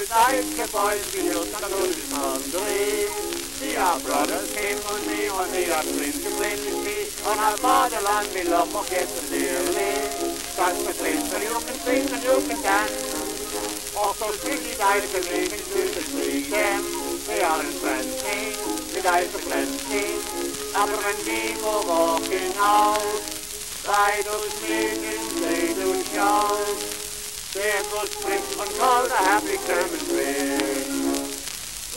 the boys we used to go to Hungary. See our brothers came on me when they are playing to see. On our fatherland we love forget them dearly. Cause my friends, you can sing and you can dance. Also pretty guys can make it to the street them. They are in plenty, the guys are plenty. After when we go walking out, by those meetings they do shout. There goes Brinkman called a happy German ring.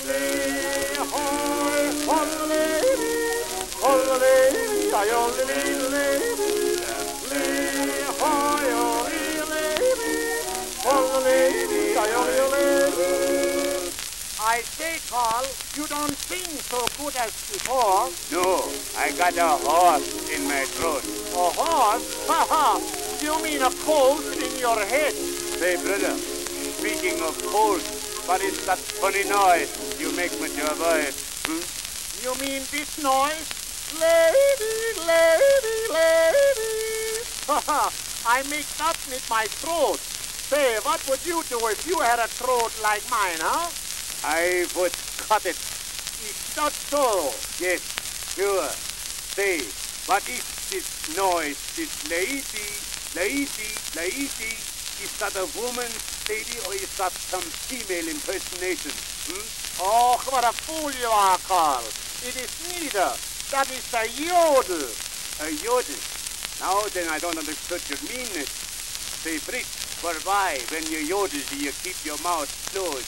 Lay hoy, hold the lady, I only need a lady. Lay hoy, oh, lady, hold the lady, I only a lady. I say, Carl, you don't sing so good as before. No, I got a horse in my throat. A horse? Ha ha! You mean a colt in your head? Say, brother, speaking of cold, what is that funny noise you make with your voice? You mean this noise? Lady, lady, lady. Ha ha! I make that with my throat. Say, what would you do if you had a throat like mine, huh? I would cut it. Is that so? Yes, sure. Say, what is this noise? This lady, lady, lady? Is that a woman, lady, or is that some female impersonation? Oh, what a fool you are, Carl. It is neither. That is a yodel. A yodel? Now then I don't understand your meanness. Say, Fritz, for why, when you yodel, do you keep your mouth closed?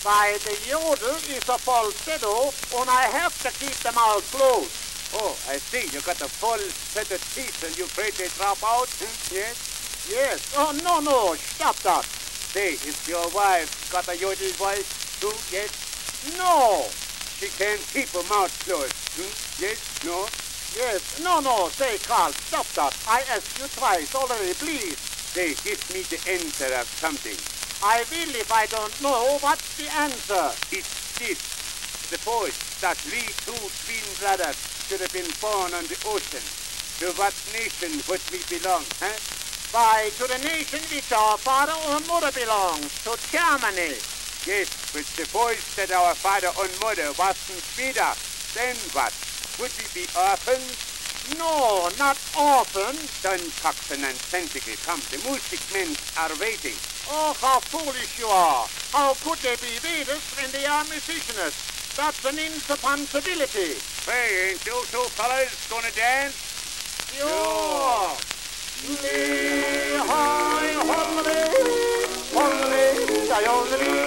By the yodel is a falsetto, and I have to keep the mouth closed. Oh, I see. You got a full set of teeth and you're afraid they drop out? Yes? Yes. Oh, no, stop that. Say, is your wife got a yodel voice too? Yes? No. She can't keep her mouth closed. Yes? No? Yes. No. Say, Carl, stop that. I asked you twice already, please. Say, give me the answer of something. I will if I don't know what's the answer. It's this. Suppose that we two twin brothers should have been born on the ocean. To what nation would we belong, huh? Why, to the nation which our father and mother belongs, to Germany. Yes, but suppose that our father and mother wasn't Sweden, then what? Would we be orphans? No, not orphans. Son, coxswain, and tentacle, come, the music men are waiting. Oh, how foolish you are. How could they be readers when they are musicians? That's an impossibility. Hey, ain't you two fellas gonna dance? Sure. Lee, hi, holley, holley, I only